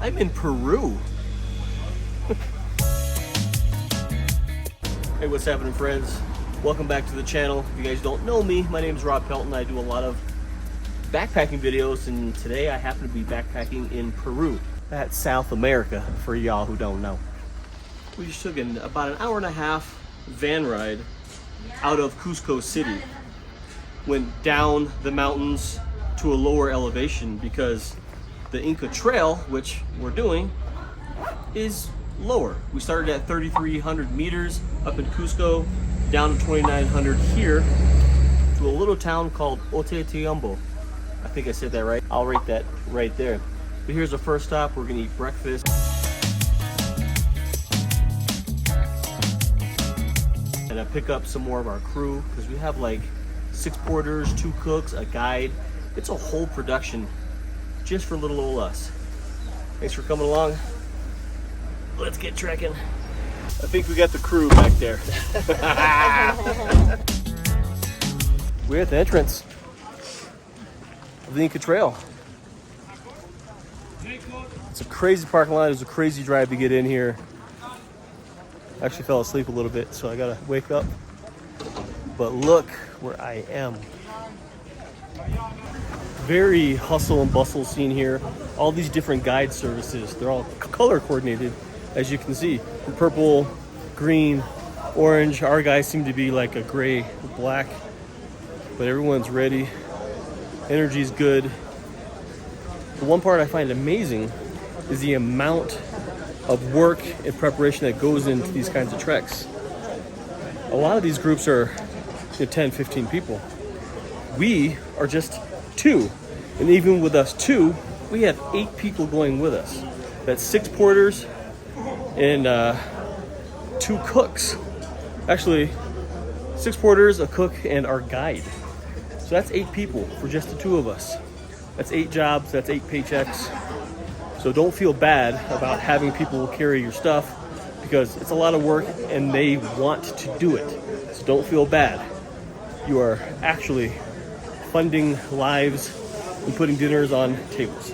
I'm in Peru. Hey, what's happening, friends? Welcome back to the channel. If you guys don't know me, my name is Rob Pelton. I do a lot of backpacking videos, and today I happen to be backpacking in Peru. That's South America, for y'all who don't know. We just took about an hour and a half van ride out of Cusco City. Went down the mountains to a lower elevation because the Inca Trail, which we're doing, is lower. We started at 3,300 meters up in Cusco, down to 2,900 here to a little town called Oteteumbo. I think I said that right. I'll rate that right there. But here's the first stop. We're gonna eat breakfast. And I pick up some more of our crew because we have like 6 porters, 2 cooks, a guide. It's a whole production just for little old us. Thanks for coming along. Let's get trekking. I think we got the crew back there. We're at the entrance of the Inca Trail. It's a crazy parking lot. It was a crazy drive to get in here. I actually fell asleep a little bit, so I gotta wake up. But look where I am. Very hustle and bustle scene here. All these different guide services. They're all color coordinated, as you can see. Purple, green, orange. Our guys seem to be like a gray, black. But everyone's ready. Energy's good. The one part I find amazing is the amount of work and preparation that goes into these kinds of treks. A lot of these groups are 10, 15 people. We are just 2. And even with us 2, we have 8 people going with us. That's 6 porters and 2 cooks. Actually, 6 porters, a cook, and our guide. So that's 8 people for just the 2 of us. That's 8 jobs, that's 8 paychecks. So don't feel bad about having people carry your stuff because it's a lot of work and they want to do it. So don't feel bad. You are actually funding lives and putting dinners on tables.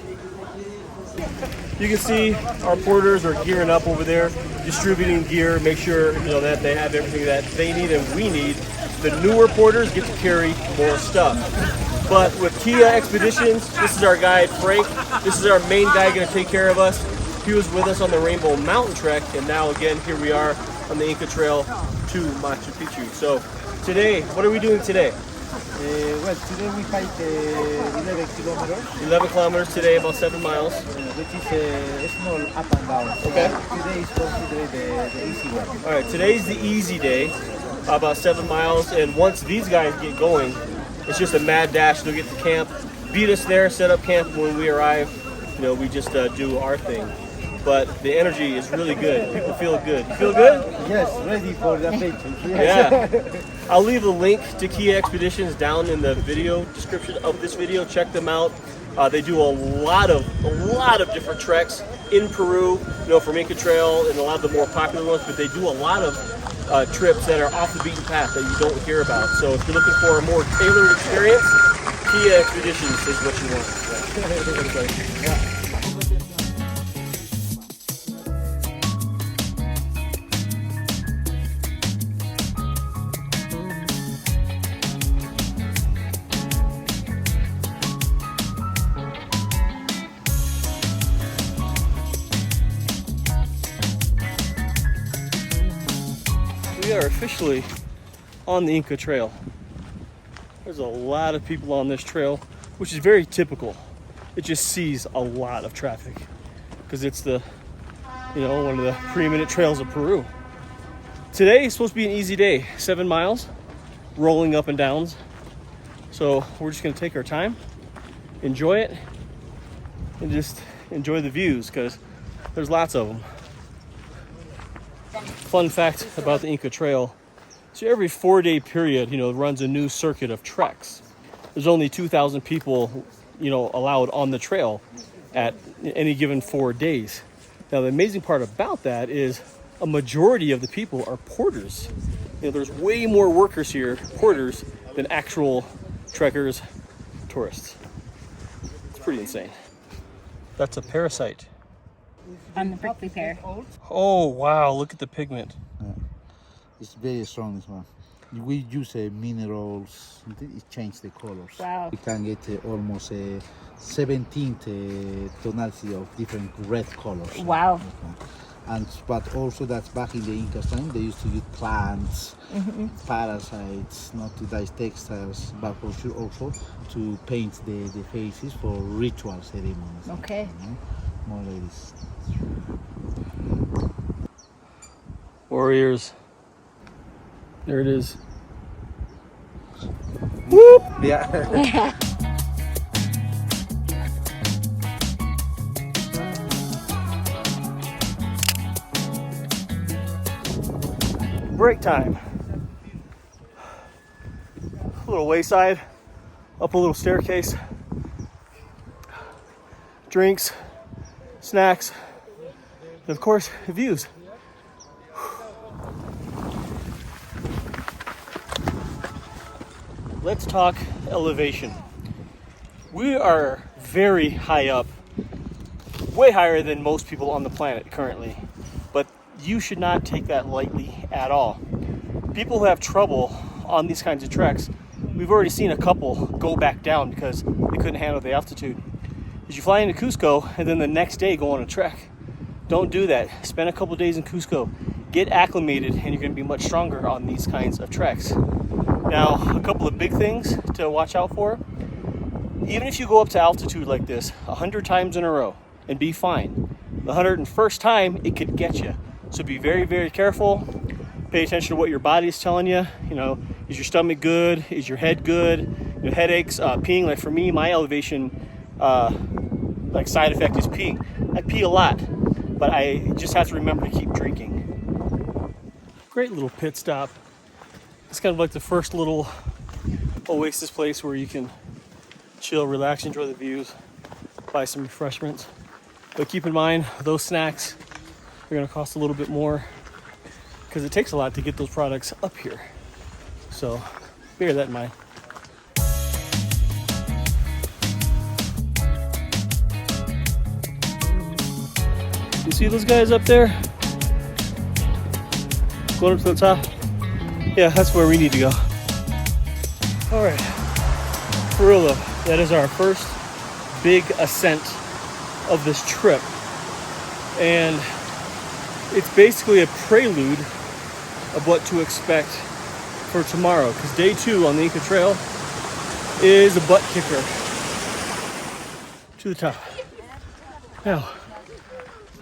You can see our porters are gearing up over there, distributing gear, make sure that they have everything that they need and we need. The newer porters get to carry more stuff. But with Killa Expeditions, this is our guide, Frank. This is our main guy going to take care of us. He was with us on the Rainbow Mountain Trek, and now again, here we are on the Inca Trail to Machu Picchu. So today, what are we doing today? Well, today we hike 11 kilometers. 11 kilometers today, about 7 miles. Which is a small up and down. Okay. Today is considered the easy one. All right, today's the easy day, about 7 miles. And once these guys get going, it's just a mad dash. They'll get to camp, beat us there, set up camp. When we arrive, we just do our thing. But the energy is really good. People feel good. You feel good? Yes, ready for the adventure. Yeah. I'll leave a link to Killa Expeditions down in the video description of this video. Check them out. They do a lot of different treks in Peru, from Inca Trail and a lot of the more popular ones, but they do a lot of trips that are off the beaten path that you don't hear about. So if you're looking for a more tailored experience, Killa Expeditions is what you want. We are officially on the Inca Trail. There's a lot of people on this trail, which is very typical. It just sees a lot of traffic because it's the, one of the preeminent trails of Peru. Today is supposed to be an easy day, 7 miles, rolling up and downs. So we're just gonna take our time, enjoy it, and just enjoy the views because there's lots of them. Fun fact about the Inca Trail, so every 4-day period, runs a new circuit of treks. There's only 2,000 people, allowed on the trail at any given 4 days. Now, the amazing part about that is a majority of the people are porters. There's way more workers here, porters, than actual trekkers, tourists. It's pretty insane. That's a parasite. on the prickly pear. Oh, wow. Look at the pigment. It's very strong, this one. We use minerals, it changes the colors. Wow. We can get almost 17 tonality of different red colors. Wow. Okay. But also that's back in the Inca time, they used to use plants, parasites, not to dye textiles, but also to paint the faces for ritual ceremonies. Okay. More like this. Warriors. There it is. Whoop! Yeah. Break time. A little wayside, up a little staircase. Drinks, snacks, and of course, views. Let's talk elevation. We are very high up, way higher than most people on the planet currently, but you should not take that lightly at all. People who have trouble on these kinds of treks, we've already seen a couple go back down because they couldn't handle the altitude. As you fly into Cusco and then the next day go on a trek, don't do that. Spend a couple days in Cusco, get acclimated, and you're going to be much stronger on these kinds of treks. Now, a couple of big things to watch out for. Even if you go up to altitude like this 100 times in a row and be fine, the 101st time it could get you. So be very, very careful. Pay attention to what your body is telling you. You know, is your stomach good? Is your head good? You know, headaches, peeing. Like for me, my elevation side effect is peeing. I pee a lot, but I just have to remember to keep drinking. Great little pit stop. It's kind of like the first little oasis place where you can chill, relax, enjoy the views, buy some refreshments. But keep in mind, those snacks are going to cost a little bit more because it takes a lot to get those products up here. So bear that in mind. You see those guys up there? Going up to the top? Yeah, that's where we need to go. All right, for real though, that is our first big ascent of this trip. And it's basically a prelude of what to expect for tomorrow, because day 2 on the Inca Trail is a butt kicker to the top. Now,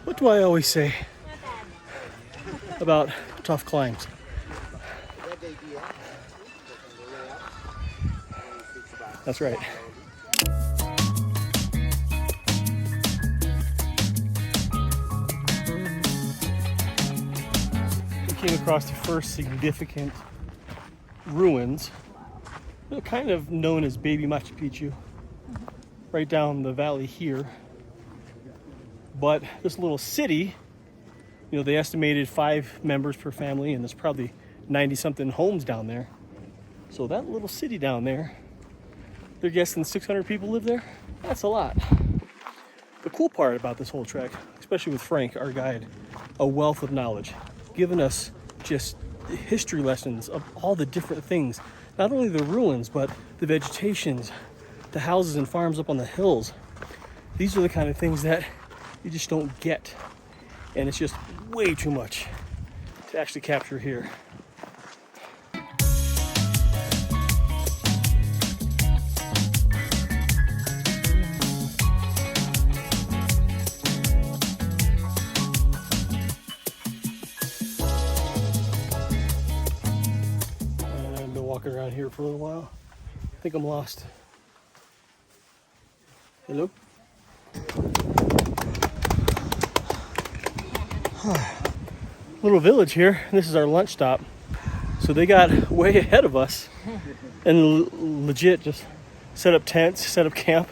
what do I always say about tough climbs? That's right. We came across the first significant ruins, kind of known as Baby Machu Picchu, right down the valley here. But this little city, you know, they estimated 5 members per family, and there's probably 90-something homes down there. So that little city down there, they're guessing 600 people live there. That's a lot. The cool part about this whole trek, especially with Frank, our guide, a wealth of knowledge, giving us just history lessons of all the different things, not only the ruins, but the vegetations, the houses and farms up on the hills. These are the kind of things that you just don't get, and it's just way too much to actually capture here. I've been walking around here for a little while. I think I'm lost. Hello? Little village here. This is our lunch stop. So they got way ahead of us and legit just set up tents, set up camp.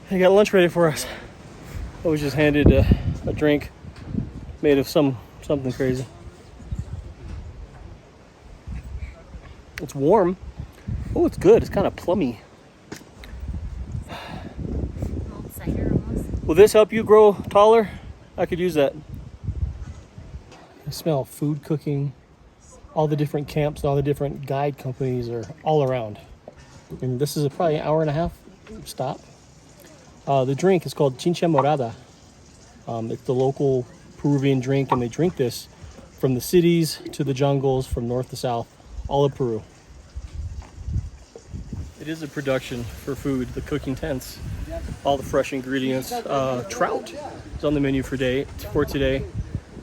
They got lunch ready for us. I was just handed a drink made of something crazy. It's warm. Oh, it's good. It's kind of plummy. Cider almost. Will this help you grow taller? I could use that. I smell food cooking. All the different camps and all the different guide companies are all around. And this is probably an hour and a half stop. The drink is called Chincha Morada. It's the local Peruvian drink, and they drink this from the cities to the jungles, from north to south, all of Peru. It is a production for food, the cooking tents, all the fresh ingredients. Trout is on the menu for today.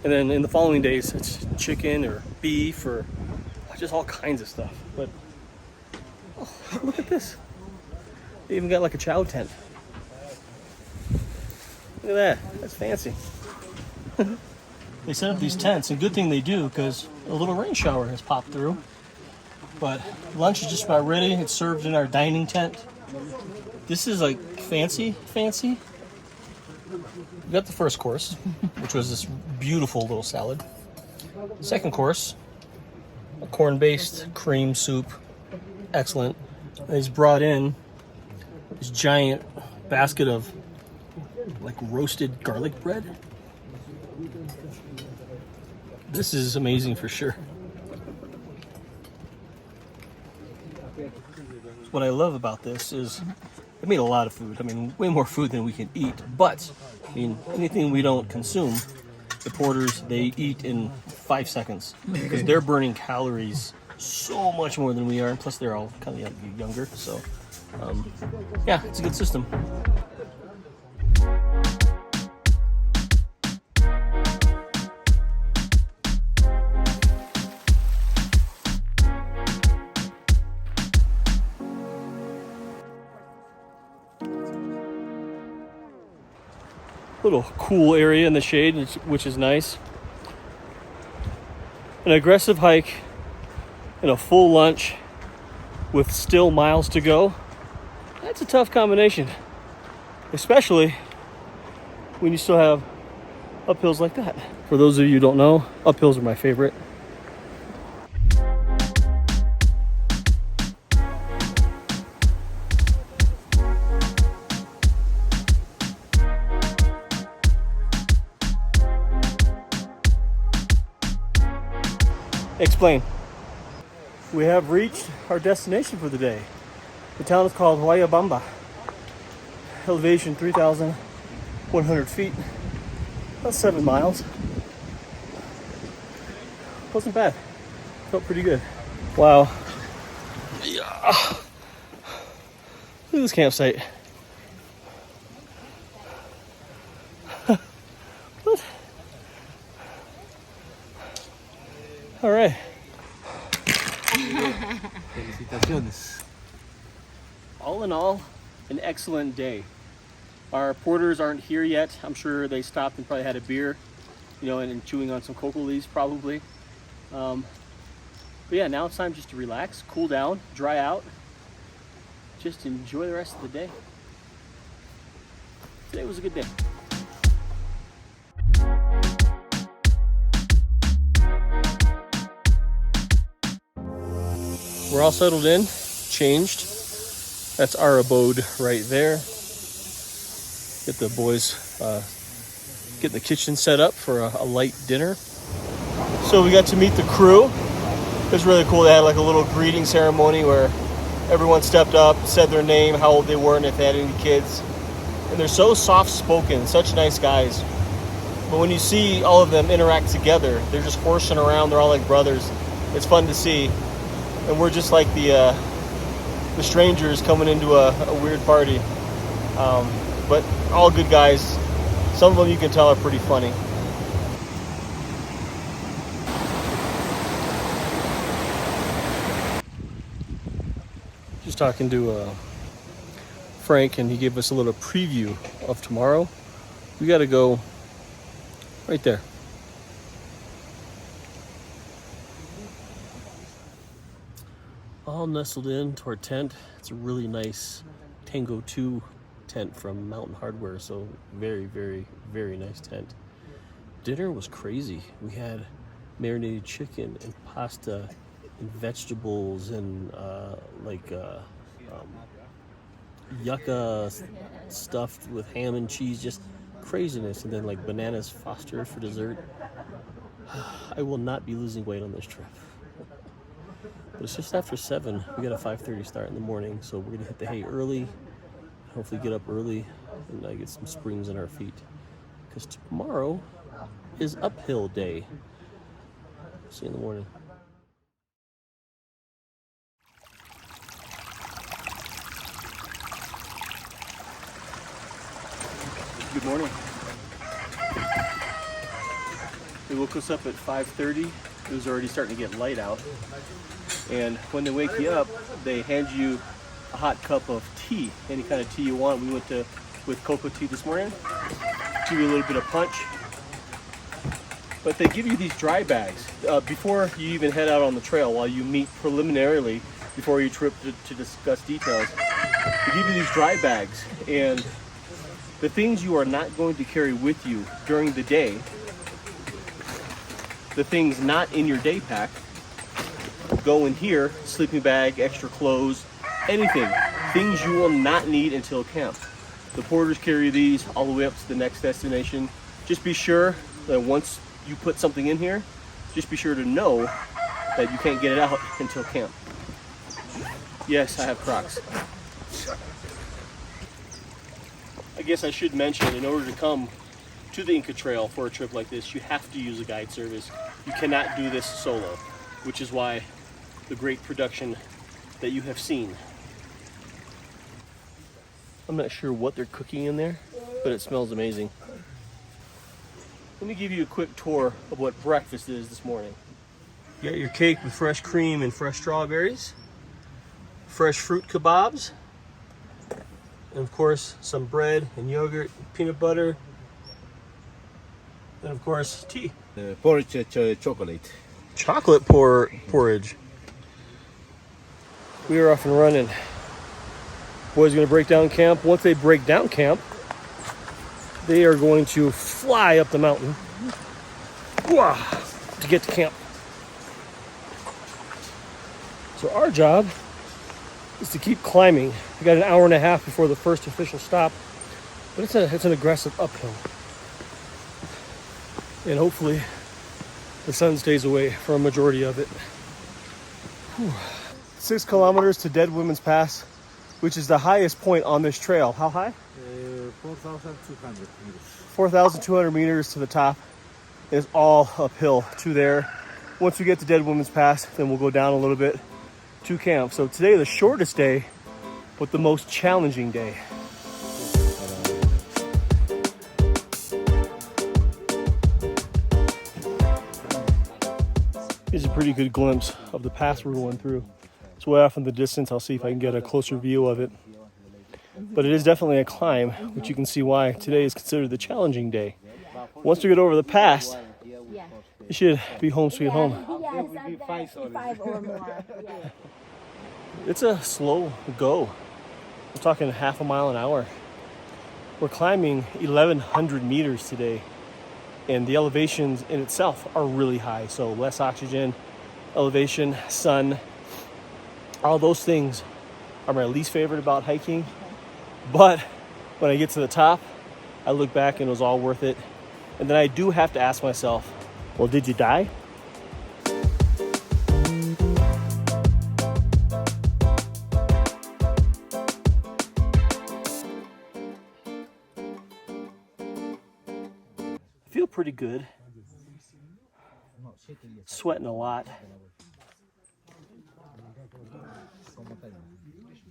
And then in the following days, it's chicken or beef or just all kinds of stuff. But oh, look at this. They even got like a chow tent. Look at that. That's fancy. They set up these tents, and good thing they do because a little rain shower has popped through. But lunch is just about ready. It's served in our dining tent. This is like fancy. We got the first course, which was this beautiful little salad. Second course, a corn-based cream soup. Excellent. And he's brought in this giant basket of like roasted garlic bread. This is amazing for sure. What I love about this is I made a lot of food. I mean, way more food than we can eat. But, I mean, anything we don't consume, the porters, they eat in 5 seconds. Because they're burning calories so much more than we are. Plus, they're all kind of younger. So, yeah, it's a good system. Little cool area in the shade, which is nice. An aggressive hike and a full lunch with still miles to go. That's a tough combination, especially when you still have uphills like that. For those of you who don't know, uphills are my favorite. Explain. We have reached our destination for the day. The town is called Huayabamba. Elevation 3,100 feet. About 7 miles. Wasn't bad. Felt pretty good. Wow. Yeah. Look at this campsite. What? All right. Felicitaciones. All in all, an excellent day. Our porters aren't here yet. I'm sure they stopped and probably had a beer, and chewing on some cocoa leaves probably. But yeah, now it's time just to relax, cool down, dry out, just enjoy the rest of the day. Today was a good day. We're all settled in, changed. That's our abode right there. Get the boys, get the kitchen set up for a light dinner. So we got to meet the crew. It was really cool. They had like a little greeting ceremony where everyone stepped up, said their name, how old they were, and if they had any kids. And they're so soft-spoken, such nice guys. But when you see all of them interact together, they're just horsing around. They're all like brothers. It's fun to see. And we're just like the strangers coming into a weird party. But all good guys. Some of them you can tell are pretty funny. Just talking to Frank, and he gave us a little preview of tomorrow. We got to go right there. All nestled into our tent. It's a really nice Tango 2 tent from Mountain Hardware, so very, very, very nice tent. Dinner was crazy. We had marinated chicken and pasta and vegetables and yucca stuffed with ham and cheese, just Craziness. And then like bananas Foster for dessert. I will not be losing weight on this trip. But it's just after 7. We got a 5:30 start in the morning, so we're gonna hit the hay early. Hopefully get up early and get some springs in our feet. Because tomorrow is uphill day. See you in the morning. Good morning. They woke us up at 5:30. It was already starting to get light out. And when they wake you up, they hand you a hot cup of tea, any kind of tea you want. We went with cocoa tea this morning. Give you a little bit of punch. But they give you these dry bags before you even head out on the trail, while you meet preliminarily before your trip to discuss details. They give you these dry bags, and the things you are not going to carry with you during the day, the things not in your day pack, go in here: sleeping bag, extra clothes, anything. Things you will not need until camp. The porters carry these all the way up to the next destination. Just be sure that once you put something in here, just be sure to know that you can't get it out until camp. Yes, I have Crocs. I guess I should mention, in order to come to the Inca Trail for a trip like this, you have to use a guide service. You cannot do this solo, which is why the great production that you have seen. I'm not sure what they're cooking in there, but it smells amazing. Let me give you a quick tour of what breakfast is this morning. You got your cake with fresh cream and fresh strawberries, fresh fruit kebabs, and of course some bread and yogurt, peanut butter, and of course tea. Porridge chocolate. Chocolate porridge. We are off and running. Boys are going to break down camp. Once they break down camp, they are going to fly up the mountain to get to camp. So our job is to keep climbing. We got an hour and a half before the first official stop, but it's an aggressive uphill. And hopefully the sun stays away for a majority of it. 6 kilometers to Dead Women's Pass, which is the highest point on this trail. How high? 4,200 meters. 4,200 meters to the top. It's all uphill to there. Once we get to Dead Women's Pass, then we'll go down a little bit to camp. So today, the shortest day, but the most challenging day. Here's a pretty good glimpse of the pass we're going through. It's way off in the distance. I'll see if I can get a closer view of it. But it is definitely a climb, which you can see why today is considered the challenging day. Once we get over the pass, it should be home sweet home. It's a slow go. We're talking half a mile an hour. We're climbing 1,100 meters today, and the elevations in itself are really high. So less oxygen, elevation, sun, all those things are my least favorite about hiking. But when I get to the top, I look back and it was all worth it. And then I do have to ask myself, well, did you die? I feel pretty good. Sweating a lot.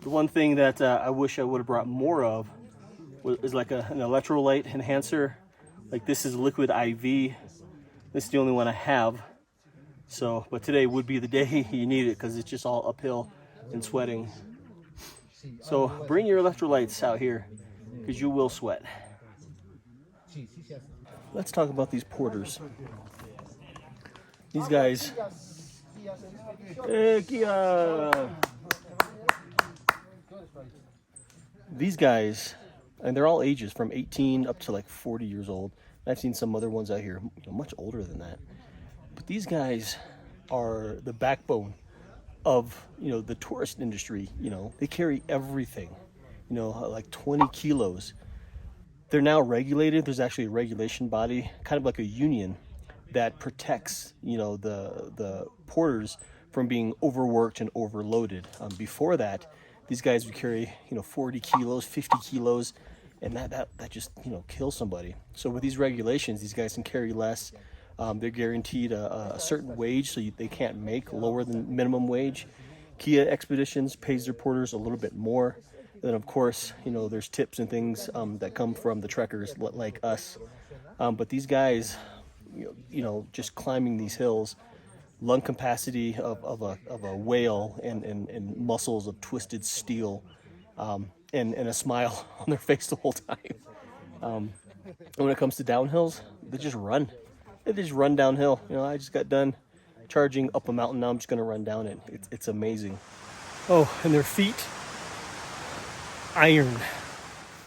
The one thing that I wish I would have brought more of is like an electrolyte enhancer. Like this is liquid IV. This is the only one I have. So, but today would be the day you need it because it's just all uphill and sweating. So bring your electrolytes out here because you will sweat. Let's talk about these porters. These guys. Hey, Killa. These guys, and they're all ages from 18 up to like 40 years old. I've seen some other ones out here much older than that. But these guys are the backbone of, the tourist industry. They carry everything, like 20 kilos. They're now regulated. There's actually a regulation body, kind of like a union, that protects, you know, the porters from being overworked and overloaded. Before that, these guys would carry, you know, 40 kilos, 50 kilos, and that just, you know, kills somebody. So with these regulations, these guys can carry less. They're guaranteed a certain wage, so they can't make lower than minimum wage. Killa Expeditions pays their porters a little bit more. Then, of course, you know, there's tips and things that come from the trekkers like us. But these guys, you know, just climbing these hills, lung capacity of a whale and muscles of twisted steel, and a smile on their face the whole time. And when it comes to downhills, they just run. They just run downhill. You know, I just got done charging up a mountain. Now I'm just going to run down it. It's amazing. Oh, and their feet, iron.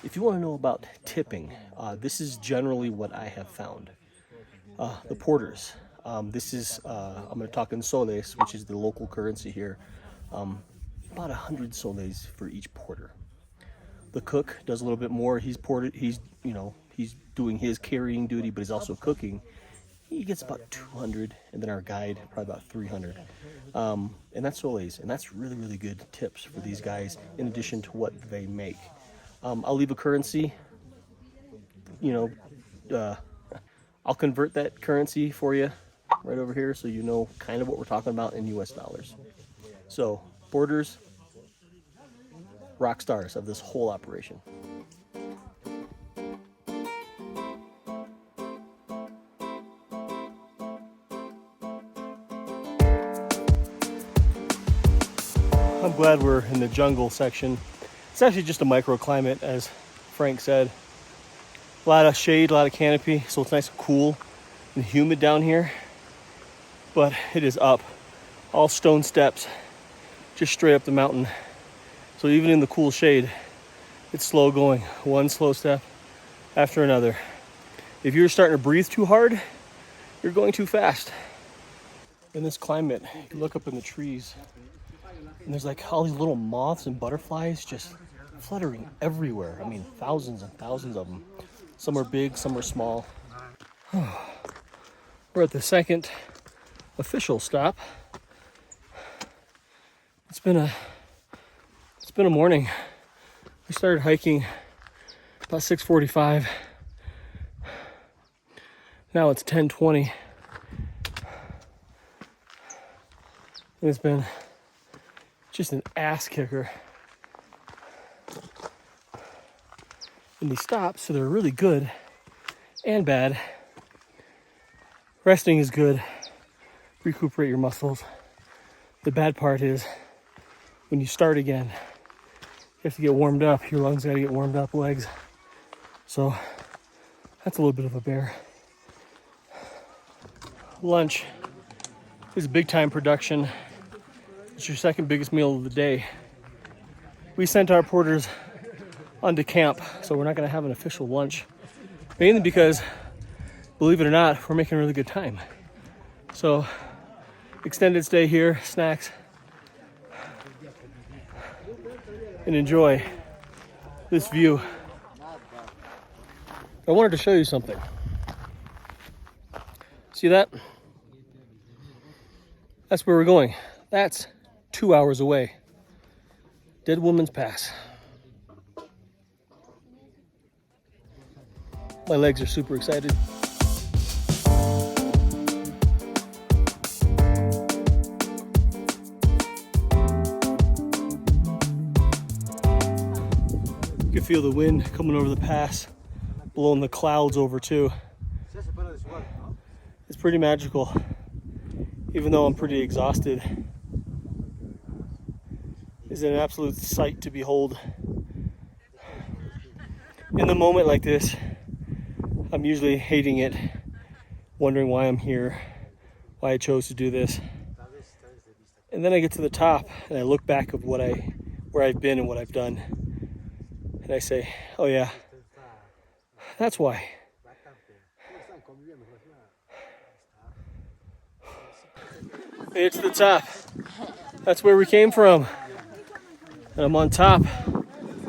If you want to know about tipping, this is generally what I have found. The porters. This is, I'm going to talk in soles, which is the local currency here. About 100 soles for each porter. The cook does a little bit more. He's doing his carrying duty, but he's also cooking. He gets about 200, and then our guide probably about 300. And that's soles, and that's really, really good tips for these guys in addition to what they make. I'll leave a currency, you know, I'll convert that currency for you right over here so you know kind of what we're talking about in US dollars. So, porters, rock stars of this whole operation. I'm glad we're in the jungle section. It's actually just a microclimate, as Frank said. A lot of shade, a lot of canopy, so it's nice and cool and humid down here. But it is up, all stone steps, just straight up the mountain. So even in the cool shade, it's slow going, one slow step after another. If you're starting to breathe too hard, you're going too fast. In this climate, you can look up in the trees, and there's like all these little moths and butterflies just fluttering everywhere. I mean, thousands and thousands of them. Some are big, some are small. We're at the second official stop. It's been a morning. We started hiking about 6:45. Now it's 10:20. And it's been just an ass kicker. And these stops, so they're really good and bad. Resting is good. Recuperate your muscles. The bad part is when you start again, you have to get warmed up. Your lungs got to get warmed up, legs. So that's a little bit of a bear. Lunch is a big time production. It's your second biggest meal of the day. We sent our porters onto camp, so we're not going to have an official lunch. Mainly because, believe it or not, we're making a really good time. So, extended stay here, snacks, and enjoy this view. I wanted to show you something. See that? That's where we're going. That's 2 hours away. Dead Woman's Pass. My legs are super excited. You can feel the wind coming over the pass, blowing the clouds over too. It's pretty magical, even though I'm pretty exhausted. It's an absolute sight to behold. In the moment like this, I'm usually hating it, wondering why I'm here, why I chose to do this. And then I get to the top and I look back of where I've been and what I've done. And I say, oh yeah, that's why. It's the top. That's where we came from. And I'm on top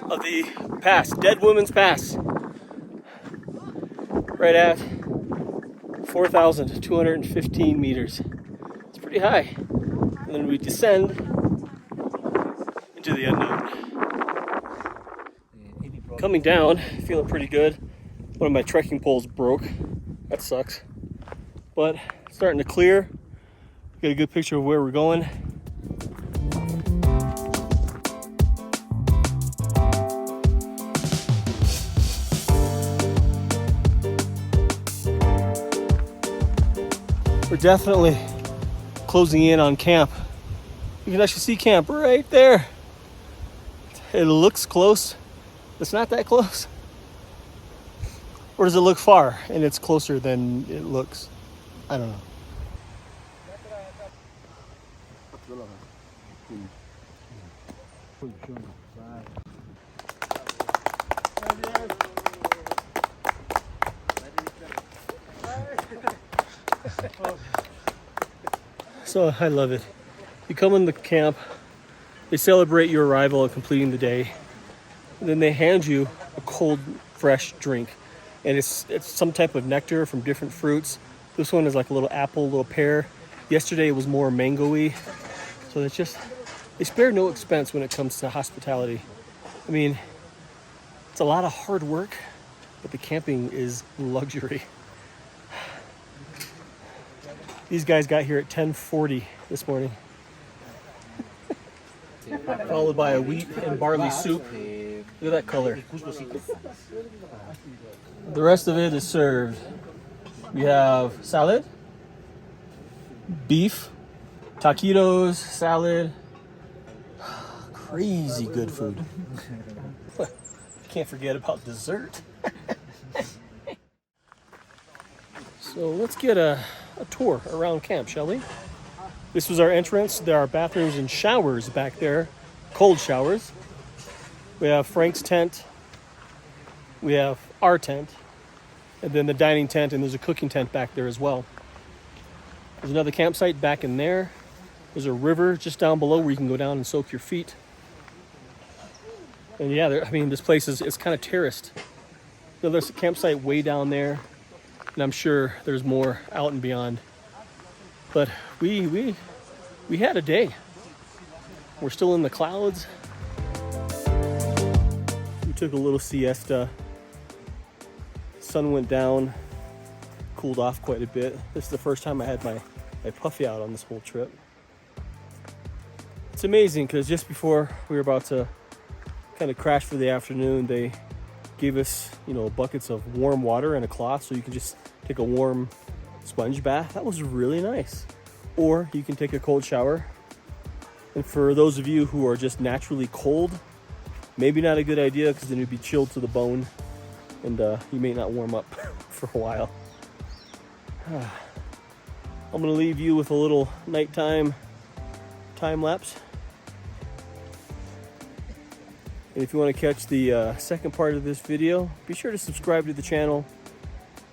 of the pass, Dead Woman's Pass. right at 4,215 meters. It's pretty high. And then we descend into the unknown. Coming down, feeling pretty good. One of my trekking poles broke. That sucks. But it's starting to clear. Get a good picture of where we're going. We're definitely closing in on camp. You can actually see camp right there. It looks close. It's not that close. Or does it look far and it's closer than it looks? I don't know. So I love it. You come in the camp, they celebrate your arrival and completing the day, and then they hand you a cold, fresh drink. And it's some type of nectar from different fruits. This one is like a little apple, a little pear. Yesterday it was more mango-y. So it's just, they spare no expense when it comes to hospitality. I mean, it's a lot of hard work, but the camping is luxury. These guys got here at 10:40 this morning. Followed by a wheat and barley soup. Look at that color. The rest of it is served. We have salad, beef, taquitos, salad. Crazy good food. Can't forget about dessert. So let's get a tour around camp, shall we? This was our entrance. There are bathrooms and showers back there, cold showers. We have Frank's tent. We have our tent. And then the dining tent, and there's a cooking tent back there as well. There's another campsite back in there. There's a river just down below where you can go down and soak your feet. And yeah, I mean, this place is kind of terraced. So there's a campsite way down there, and I'm sure there's more out and beyond. But we had a day. We're still in the clouds. We took a little siesta. Sun went down, cooled off quite a bit. This is the first time I had my puffy out on this whole trip. It's amazing because just before we were about to kind of crash for the afternoon, they gave us, buckets of warm water and a cloth so you can just take a warm sponge bath. That was really nice. Or you can take a cold shower. And for those of you who are just naturally cold, maybe not a good idea because then you'd be chilled to the bone and you may not warm up for a while. I'm gonna leave you with a little nighttime time lapse. And if you want to catch the second part of this video, be sure to subscribe to the channel.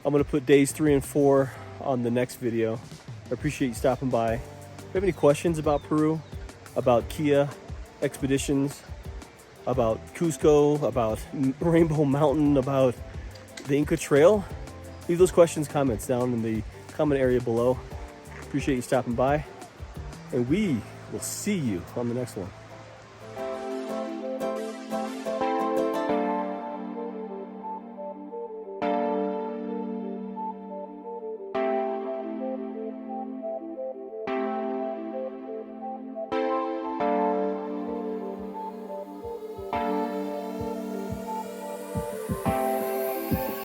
I'm going to put days 3 and 4 on the next video. I appreciate you stopping by. If you have any questions about Peru, about Killa expeditions, about Cusco, about Rainbow Mountain, about the Inca Trail, leave those comments down in the comment area below. Appreciate you stopping by, and we will see you on the next one.